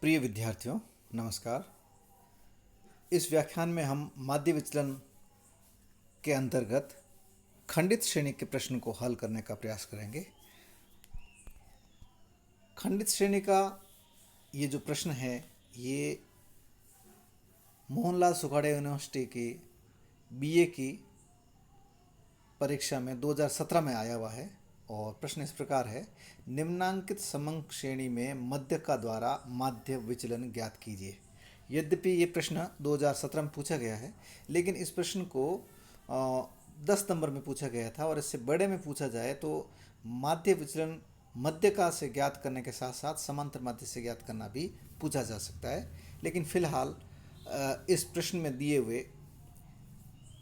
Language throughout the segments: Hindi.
प्रिय विद्यार्थियों, नमस्कार। इस व्याख्यान में हम माध्य विचलन के अंतर्गत खंडित श्रेणी के प्रश्न को हल करने का प्रयास करेंगे। खंडित श्रेणी का ये जो प्रश्न है, ये मोहनलाल सुखाड़े यूनिवर्सिटी की बीए की परीक्षा में 2017 में आया हुआ है और प्रश्न इस प्रकार है। निम्नांकित समंक श्रेणी में मध्य का द्वारा माध्य विचलन ज्ञात कीजिए। यद्यपि ये प्रश्न 2017 में पूछा गया है, लेकिन इस प्रश्न को 10 नंबर में पूछा गया था और इससे बड़े में पूछा जाए तो माध्य विचलन मध्य का से ज्ञात करने के साथ साथ समांतर माध्य से ज्ञात करना भी पूछा जा सकता है। लेकिन फिलहाल इस प्रश्न में दिए हुए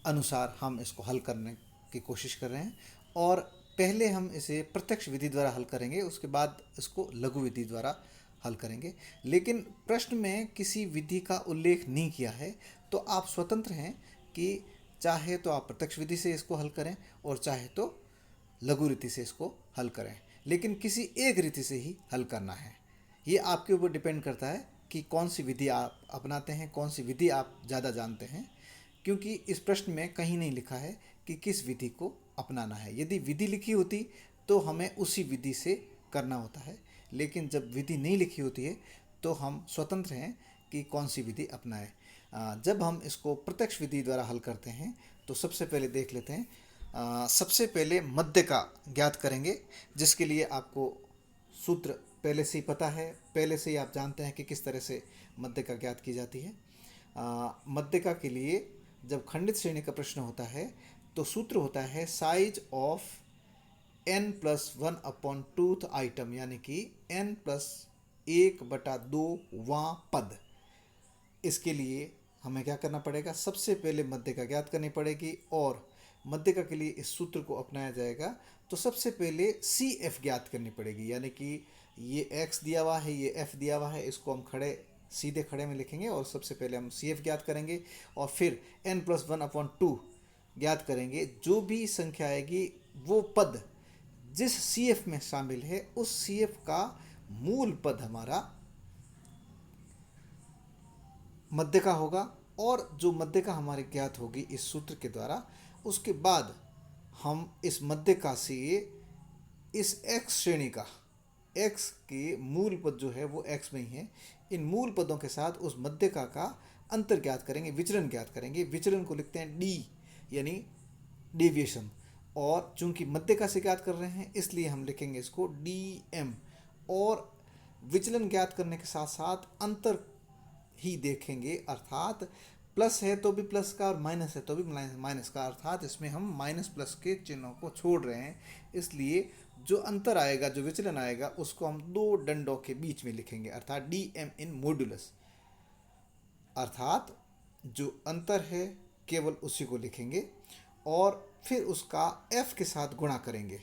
अनुसार हम इसको हल करने की कोशिश कर रहे हैं और पहले हम इसे प्रत्यक्ष विधि द्वारा हल करेंगे, उसके बाद इसको लघु विधि द्वारा हल करेंगे। लेकिन प्रश्न में किसी विधि का उल्लेख नहीं किया है, तो आप स्वतंत्र हैं कि चाहे तो आप प्रत्यक्ष विधि से इसको हल करें और चाहे तो लघु रीति से इसको हल करें, लेकिन किसी एक रीति से ही हल करना है। ये आपके ऊपर डिपेंड करता है कि कौन सी विधि आप अपनाते हैं, कौन सी विधि आप ज़्यादा जानते हैं, क्योंकि इस प्रश्न में कहीं नहीं लिखा है कि किस विधि को अपनाना है। यदि विधि लिखी होती तो हमें उसी विधि से करना होता है, लेकिन जब विधि नहीं लिखी होती है तो हम स्वतंत्र हैं कि कौन सी विधि अपनाएं। जब हम इसको प्रत्यक्ष विधि द्वारा हल करते हैं तो सबसे पहले देख लेते हैं। सबसे पहले मध्य का ज्ञात करेंगे, जिसके लिए आपको सूत्र पहले से ही पता है, पहले से ही आप जानते हैं कि किस तरह से मध्य का ज्ञात की जाती है। मध्य का के लिए जब खंडित श्रेणी का प्रश्न होता है तो सूत्र होता है साइज ऑफ n+1/2 आइटम, यानी कि n+1/2वां पद। इसके लिए हमें क्या करना पड़ेगा, सबसे पहले मध्य का ज्ञात करनी पड़ेगी और मध्य का के लिए इस सूत्र को अपनाया जाएगा। तो सबसे पहले सी एफ ज्ञात करनी पड़ेगी, यानी कि ये x दिया हुआ है, ये f दिया हुआ है, इसको हम सीधे खड़े में लिखेंगे और सबसे पहले हम सी एफ ज्ञात करेंगे और फिर n+1/2 ज्ञात करेंगे। जो भी संख्या आएगी वो पद जिस सी एफ में शामिल है उस सी एफ का मूल पद हमारा मध्य का होगा और जो मध्य का हमारे ज्ञात होगी इस सूत्र के द्वारा, उसके बाद हम इस मध्य का से इस x श्रेणी का x के मूल पद जो है वो x में ही है, इन मूल पदों के साथ उस मध्य का अंतर ज्ञात करेंगे, विचलन ज्ञात करेंगे। विचलन को लिखते हैं d, यानी डेविएशन, और चूंकि मध्य का से ज्ञात कर रहे हैं इसलिए हम लिखेंगे इसको dm। और विचलन ज्ञात करने के साथ साथ अंतर ही देखेंगे, अर्थात प्लस है तो भी प्लस का और माइनस है तो भी माइनस का, अर्थात इसमें हम माइनस प्लस के चिन्हों को छोड़ रहे हैं। इसलिए जो अंतर आएगा, जो विचलन आएगा, उसको हम दो डंडों के बीच में लिखेंगे, अर्थात dm इन मॉड्यूलस, अर्थात जो अंतर है केवल उसी को लिखेंगे और फिर उसका f के साथ गुणा करेंगे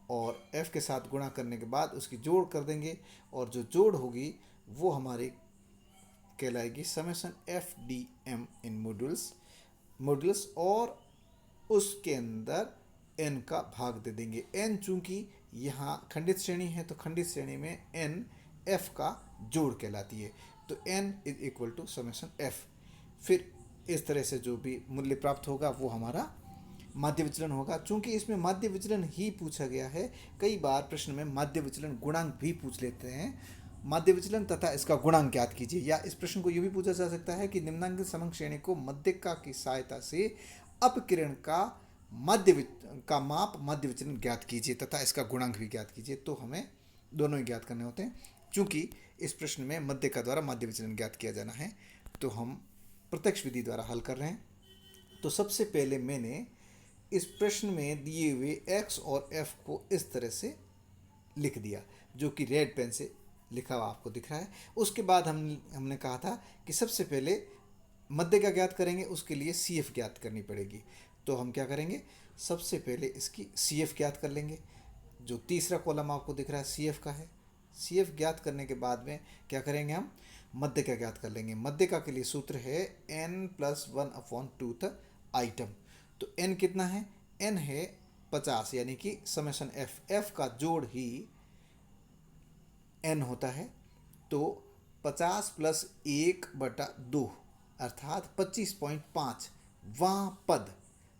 और f के साथ गुणा करने के बाद उसकी जोड़ कर देंगे और जो जोड़ होगी वो हमारी कहलाएगी समेशन एफ डी एम इन मॉड्यूलस और उसके अंदर n का भाग दे देंगे। n चूंकि यहाँ खंडित श्रेणी है तो खंडित श्रेणी में n f का जोड़ कहलाती है, तो n is equal to summation f। फिर इस तरह से जो भी मूल्य प्राप्त होगा वो हमारा माध्य विचलन होगा। चूंकि इसमें माध्य विचलन ही पूछा गया है, कई बार प्रश्न में माध्य विचलन गुणांक भी पूछ लेते हैं। माध्य विचलन तथा इसका गुणांक ज्ञात कीजिए, या इस प्रश्न को यह भी पूछा जा सकता है कि निम्नांकित समंक श्रेणी को मध्यिका की सहायता से अपकिरण का माप माध्य विचलन ज्ञात कीजिए तथा इसका गुणांक भी ज्ञात कीजिए। तो हमें दोनों ही ज्ञात करने होते हैं। चूंकि इस प्रश्न में मध्य का द्वारा माध्य विचलन ज्ञात किया जाना है तो हम प्रत्यक्ष विधि द्वारा हल कर रहे हैं। तो सबसे पहले मैंने इस प्रश्न में दिए हुए x और f को इस तरह से लिख दिया, जो कि रेड पेन से लिखा हुआ आपको दिख रहा है। उसके बाद हमने कहा था कि सबसे पहले मध्य का ज्ञात करेंगे, उसके लिए सी एफ ज्ञात करनी पड़ेगी। तो हम क्या करेंगे, सबसे पहले इसकी सी एफ ज्ञात कर लेंगे। जो तीसरा कॉलम आपको दिख रहा है सी एफ का है। सी एफ ज्ञात करने के बाद में क्या करेंगे, हम मध्य का ज्ञात कर लेंगे। मध्य का के लिए सूत्र है n+1/2 आइटम। तो n कितना है, n है 50, यानी कि समेशन f का जोड़ ही n होता है। तो 50 प्लस 1/2 अर्थात 25.5 पद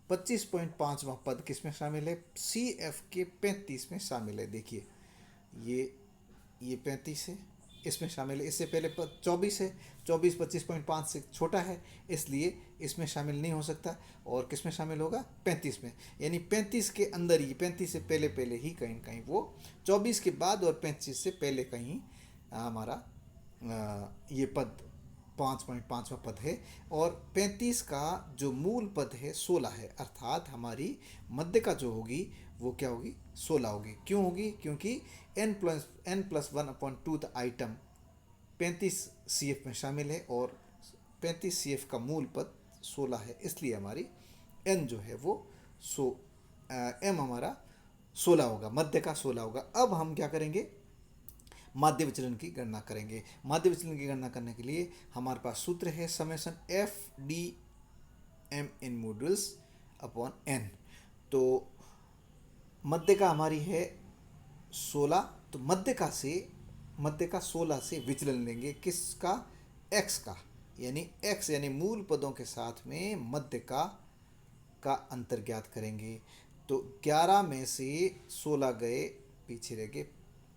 25.5वां पद किस में शामिल है? सी एफ के 35 में शामिल है। देखिए ये 35 है, इसमें शामिल है। इससे पहले पद 24 है, 24 25.5 से छोटा है, इसलिए इसमें शामिल नहीं हो सकता। और किस में शामिल होगा? 35 में। यानी 35 के अंदर ही, 35 से पहले पहले ही कहीं कहीं वो, 24 के बाद और 35 से पहले कहीं हमारा ये पद 5.5वां पद है। और 35 का जो मूल पद है 16 है, अर्थात हमारी मध्यका जो होगी वो क्या होगी? 16 होगी। क्यों होगी? क्योंकि n+1/2 आइटम 35 CF में शामिल है और 35 CF का मूल पद 16 है, इसलिए हमारी n जो है वो m हमारा 16 होगा, मध्य का 16 होगा। अब हम क्या करेंगे? माध्य विचलन की गणना करेंगे। माध्य विचलन की गणना करने के लिए हमारे पास सूत्र है समेशन एफ डी एम इन मॉड्यूल्स अपॉन n। तो मध्यका हमारी है 16, तो मध्यका 16 से विचलन लेंगे। किसका? x का, यानी x यानी मूल पदों के साथ में मध्यका का अंतर ज्ञात करेंगे। तो 11 में से 16 गए, पीछे रह गए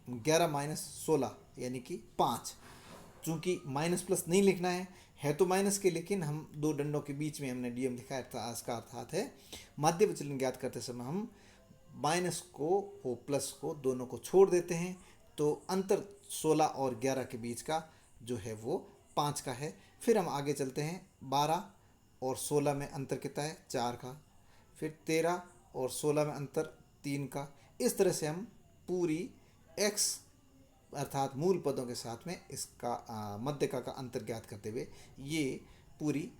11 माइनस 16 यानी कि 5। चूंकि माइनस प्लस नहीं लिखना है तो माइनस के, लेकिन हम दो डंडों के बीच में हमने डीएम लिखा है, इसका अर्थात है माध्य विचलन ज्ञात करते समय हम माइनस को और प्लस को दोनों को छोड़ देते हैं। तो अंतर 16 और 11 के बीच का जो है वो 5 का है। फिर हम आगे चलते हैं, 12 और 16 में अंतर कितना है? 4 का। फिर 13 और 16 में अंतर 3 का। इस तरह से हम पूरी x अर्थात मूल पदों के साथ में इसका मध्यका का अंतर ज्ञात करते हुए ये पूरी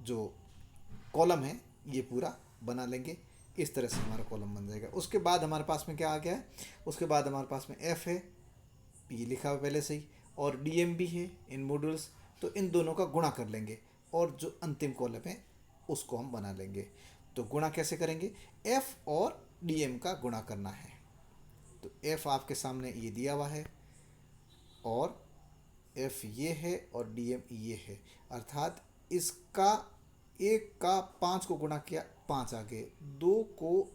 जो कॉलम है ये पूरा बना लेंगे। इस तरह से हमारा कॉलम बन जाएगा। उसके बाद हमारे पास में क्या आ गया है? उसके बाद हमारे पास में f है, ये लिखा हुआ पहले से ही, और dm भी है इन मॉड्यूल्स। तो इन दोनों का गुणा कर लेंगे और जो अंतिम कॉलम है उसको हम बना लेंगे। तो गुणा कैसे करेंगे? f और dm का गुणा करना है। तो f आपके सामने ये दिया हुआ है और f ये है और dm ये है, अर्थात इसका 1 का 5 को गुणा किया 5 आ गए, 2 को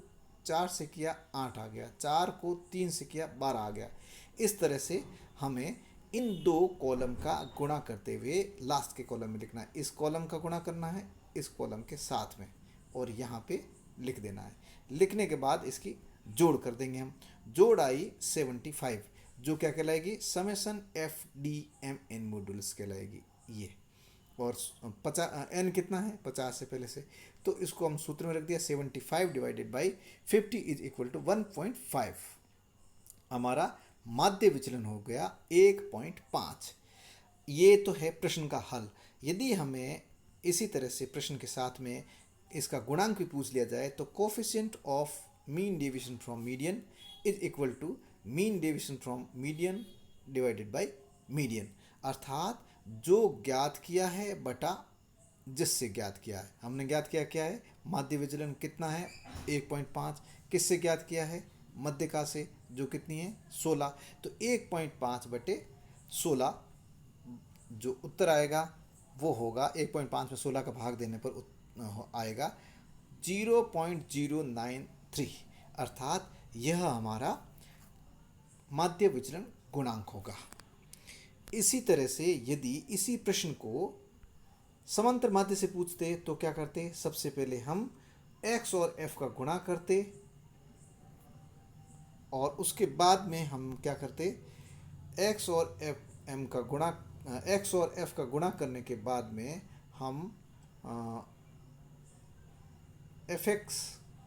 4 से किया 8 आ गया, 4 को 3 से किया 12 आ गया। इस तरह से हमें इन दो कॉलम का गुणा करते हुए लास्ट के कॉलम में लिखना है। इस कॉलम का गुणा करना है इस कॉलम के साथ में और यहाँ पे लिख देना है। लिखने के बाद इसकी जोड़ कर देंगे हम। जोड़ आई 75, जो क्या कहलाएगी? Summation F D M N modules कहलाएगी ये। और 50 एन कितना है? 50 से पहले से, तो इसको हम सूत्र में रख दिया 75 divided by 50 is equal to 1.5। हमारा माध्य विचलन हो गया 1.5। ये तो है प्रश्न का हल। यदि हमें इसी तरह से प्रश्न के साथ में इसका गुणांक भी पूछ लिया जाए तो coefficient of mean deviation from median is equal to mean deviation from median divided by median, अर्थात जो ज्ञात किया है बटा जिससे ज्ञात किया है। हमने ज्ञात किया क्या है? माध्य विचलन कितना है? 1.5। किससे ज्ञात किया है? मध्यका से, जो कितनी है? 16। तो 1.5 बटे 16 जो उत्तर आएगा वो होगा 1.5 में 16 का भाग देने पर आएगा 0.093, अर्थात यह हमारा माध्य विचलन गुणांक होगा। इसी तरह से यदि इसी प्रश्न को समांतर माध्य से पूछते तो क्या करते? सबसे पहले हम x और f का गुणा करते और उसके बाद में हम क्या करते? x और f का गुणा करने के बाद में हम fx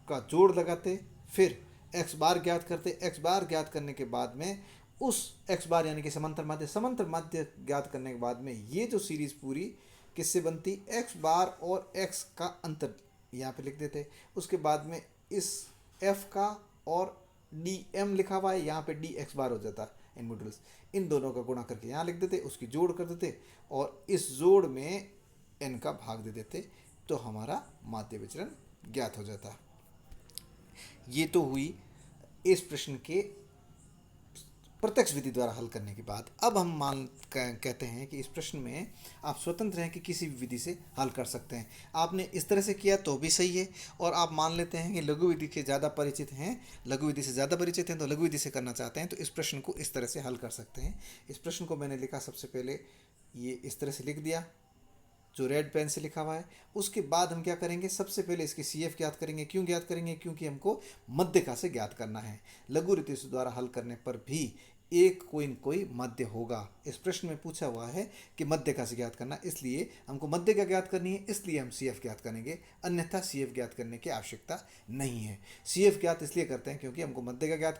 का जोड़ लगाते, फिर x बार ज्ञात करते। x बार ज्ञात करने के बाद में उस x बार यानी कि समांतर माध्य ज्ञात करने के बाद में ये जो सीरीज पूरी किससे बनती? x बार और x का अंतर यहाँ पे लिख देते। उसके बाद में इस f का और dm लिखा हुआ है, यहाँ पे dx बार हो जाता इन मॉड्यूल्स। इन दोनों का गुणा करके यहाँ लिख देते, उसकी जोड़ कर देते और इस जोड़ में n का भाग दे देते, तो हमारा माध्य विचलन ज्ञात हो जाता। ये तो हुई इस प्रश्न के प्रत्यक्ष विधि द्वारा हल करने के बाद अब हम कहते हैं कि इस प्रश्न में आप स्वतंत्र हैं कि किसी भी विधि से हल कर सकते हैं। आपने इस तरह से किया तो भी सही है, और आप मान लेते हैं कि लघु विधि के ज़्यादा परिचित हैं, लघु विधि से ज़्यादा परिचित हैं, तो लघु विधि से करना चाहते हैं तो इस प्रश्न को इस तरह से हल कर सकते हैं। इस प्रश्न को मैंने लिखा, सबसे पहले ये इस तरह से लिख दिया जो रेड पेन से लिखा हुआ है। उसके बाद हम क्या करेंगे, सबसे पहले इसकी CF ज्ञात करेंगे। क्यों ज्ञात करेंगे? क्योंकि हमको मध्यका से ज्ञात करना है। लघु रीति से द्वारा हल करने पर भी एक कोई न कोई मध्य होगा। इस प्रश्न में पूछा हुआ है कि मध्यका से ज्ञात करना, इसलिए हमको मध्यका ज्ञात करनी है, इसलिए हम CF ज्ञात करेंगे, अन्यथा CF ज्ञात करने की आवश्यकता नहीं है। CF ज्ञात इसलिए करते हैं क्योंकि हमको मध्यका ज्ञात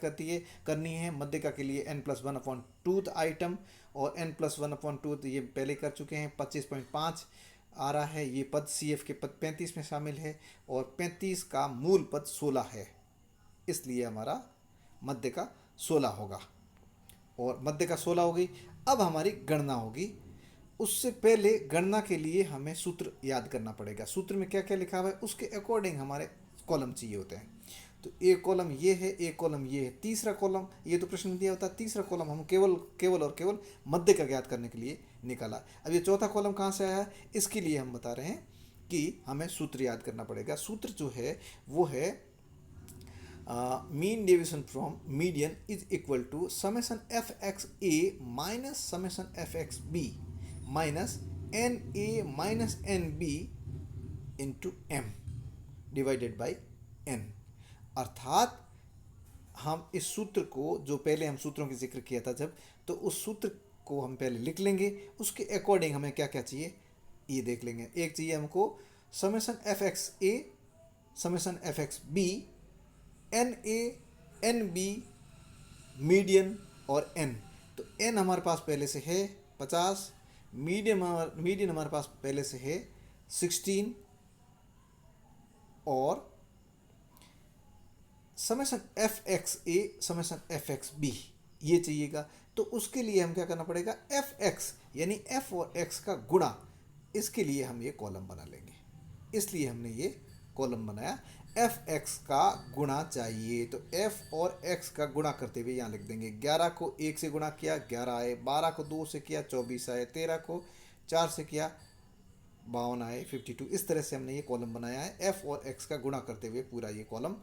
करनी है। मध्यका के लिए n+1/2 आइटम, और n+1/2 ये पहले कर चुके हैं। 25.5 आ रहा है, ये पद CF के पद 35 में शामिल है, और 35 का मूल पद 16 है, इसलिए हमारा मध्य का 16 होगा। और मध्य का 16 हो गई। अब हमारी गणना होगी। उससे पहले गणना के लिए हमें सूत्र याद करना पड़ेगा। सूत्र में क्या क्या लिखा हुआ है उसके अकॉर्डिंग हमारे कॉलम चाहिए होते हैं। तो एक कॉलम ये है, एक कॉलम ये है, तीसरा कॉलम ये तो प्रश्न में दिया होता है, तीसरा कॉलम हम केवल मध्य का ज्ञात करने के लिए निकाला। अब ये चौथा कॉलम कहाँ से आया है, इसके लिए हम बता रहे हैं कि हमें सूत्र याद करना पड़ेगा। सूत्र जो है वो है mean deviation from median is equal to summation fxa minus summation fxb minus na minus nb into m divided by n। अर्थात हम इस सूत्र को, जो पहले हम सूत्रों की जिक्र किया था जब, तो उस सूत्र को हम पहले लिख लेंगे। उसके अकॉर्डिंग हमें क्या क्या चाहिए ये देख लेंगे। एक चाहिए हमको summation fxa summation fxb NA NB median और N। तो N हमारे पास पहले से है 50, मीडियन हमारे पास पहले से है 16, और समेशन fxa समेशन fxb ये चाहिएगा। तो उसके लिए हम क्या करना पड़ेगा, fx यानी f और x का गुणा, इसके लिए हम ये कॉलम बना लेंगे। इसलिए हमने ये कॉलम बनाया। fx का गुणा चाहिए, तो f और x का गुणा करते हुए यहाँ लिख देंगे। 11 को 1 से गुणा किया 11 आए, 12 को 2 से किया 24 आए, 13 को 4 से किया 52 आए, 52। इस तरह से हमने ये कॉलम बनाया है। f और x का गुणा करते हुए पूरा ये कॉलम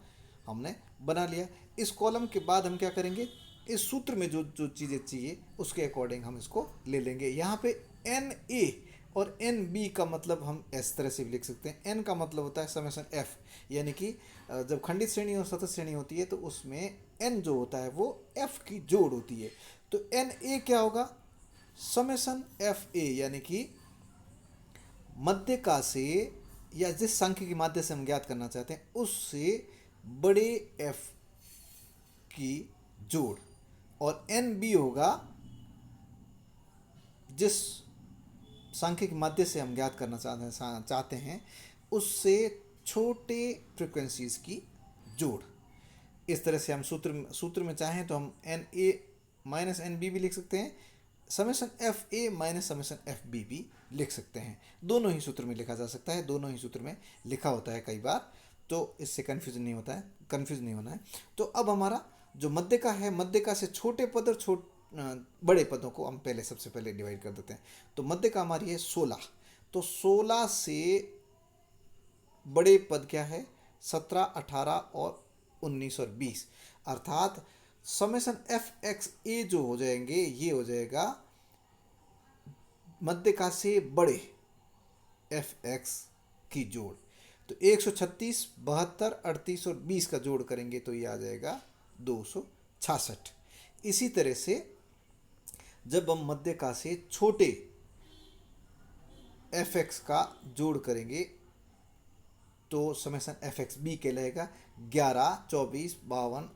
हमने बना लिया। इस कॉलम के बाद हम क्या करेंगे, इस सूत्र में जो जो चीज़ें चाहिए उसके अकॉर्डिंग हम इसको ले लेंगे। यहाँ पे NA और NB का मतलब हम इस तरह से भी लिख सकते हैं। N का मतलब होता है समेशन F, यानी कि जब खंडित श्रेणी और सतत श्रेणी होती है तो उसमें N जो होता है वो F की जोड़ होती है। तो NA क्या होगा, समेशन FA, यानी कि मध्यका से या जिस संख्या की माध्य से हम ज्ञात करना चाहते हैं उससे बड़े F की जोड़, और NB होगा जिस सांख्यिक के माध्य से हम ज्ञात करना चाहते हैं उससे छोटे फ्रीक्वेंसीज की जोड़। इस तरह से हम सूत्र में चाहें तो हम NA माइनस NB भी लिख सकते हैं, summation FA minus summation FB भी लिख सकते हैं। दोनों ही सूत्र में लिखा जा सकता है, दोनों ही सूत्र में लिखा होता है कई बार, तो इससे कंफ्यूज नहीं होना है। तो अब हमारा जो मध्यका है, मध्यका से छोटे पद और बड़े पदों को हम सबसे पहले डिवाइड कर देते हैं। तो मध्यका हमारी है 16, तो 16 से बड़े पद क्या है, 17, 18 और 19 और 20। अर्थात समेशन fxa जो हो जाएंगे ये हो जाएगा मध्यका से बड़े fx की जोड़। तो 136, 72, 38 और 20 का जोड़ करेंगे तो ये आ जाएगा 266। इसी तरह से जब हम मध्यका से छोटे fx का जोड़ करेंगे तो समेशन fxb कहलाएगा। 11, 24, 52,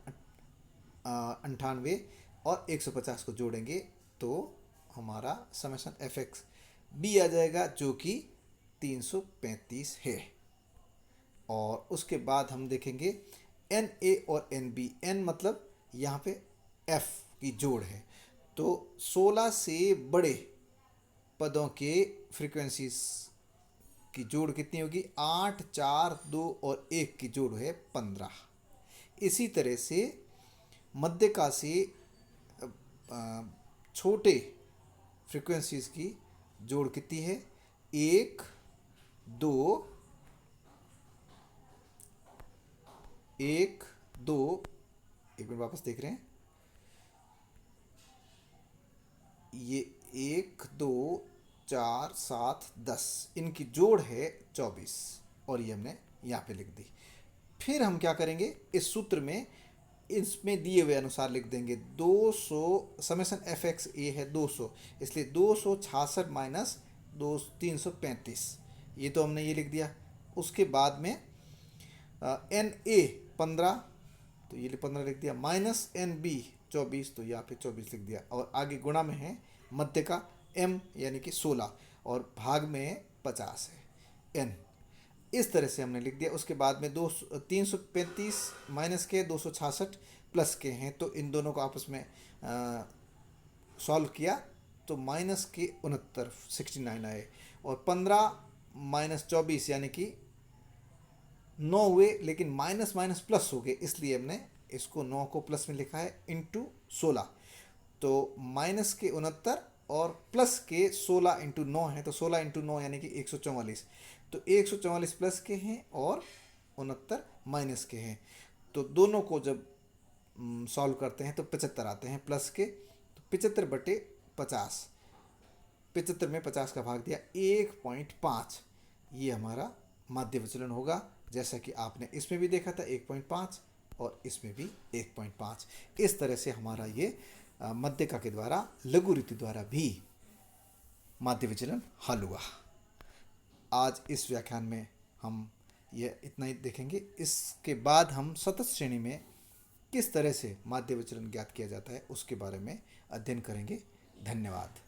98 और 150 को जोड़ेंगे तो हमारा समेशन fxb आ जाएगा जो कि 335 है। और उसके बाद हम देखेंगे NA और NB। N मतलब यहाँ पे F की जोड़ है, तो 16 से बड़े पदों के फ्रीक्वेंसीज की जोड़ कितनी होगी, 8, 4, 2 और 1 की जोड़ है 15। इसी तरह से मध्यका से छोटे फ्रीक्वेंसीज की जोड़ कितनी है? 1 2 1 2, एक मिनट वापस देख रहे हैं, ये 1 2 4 7 10, इनकी जोड़ है 24, और ये हमने यहाँ पे लिख दी। फिर हम क्या करेंगे, इस सूत्र में इसमें दिए हुए अनुसार लिख देंगे 200, समेसन एफ एक्स ए है 200, इसलिए 266 माइनस 335, ये तो हमने ये लिख दिया। उसके बाद में एन ए 15, तो ये 15 लिख दिया, माइनस एन बी 24, तो यहाँ पे 24 लिख दिया, और आगे गुणा में है मध्य का m यानी कि 16, और भाग में 50 है n। इस तरह से हमने लिख दिया। उसके बाद में 335 माइनस के 266 प्लस के हैं, तो इन दोनों को आपस में सॉल्व किया तो माइनस के 69 आए, और 15 माइनस 24 यानी कि 9 हुए, लेकिन माइनस माइनस प्लस हो गए, इसलिए हमने इसको 9 को प्लस में लिखा है इंटू 16, तो माइनस के 69 और प्लस के 16 इंटू 9 है, तो 16 इंटू 9 यानी कि 144, तो 144 प्लस के हैं और 69 माइनस के हैं, तो दोनों को जब सॉल्व करते हैं तो 75 आते हैं प्लस के, तो 75/50, 75 में 50 का भाग दिया 1.5, ये हमारा माध्य विचलन होगा, जैसा कि आपने इसमें भी देखा था 1.5 और इसमें भी 1.5। इस तरह से हमारा ये मध्यका के द्वारा, लघु रीति द्वारा भी माध्य विचलन हल हुआ। आज इस व्याख्यान में हम ये इतना ही देखेंगे। इसके बाद हम सतत श्रेणी में किस तरह से माध्य विचलन ज्ञात किया जाता है उसके बारे में अध्ययन करेंगे। धन्यवाद।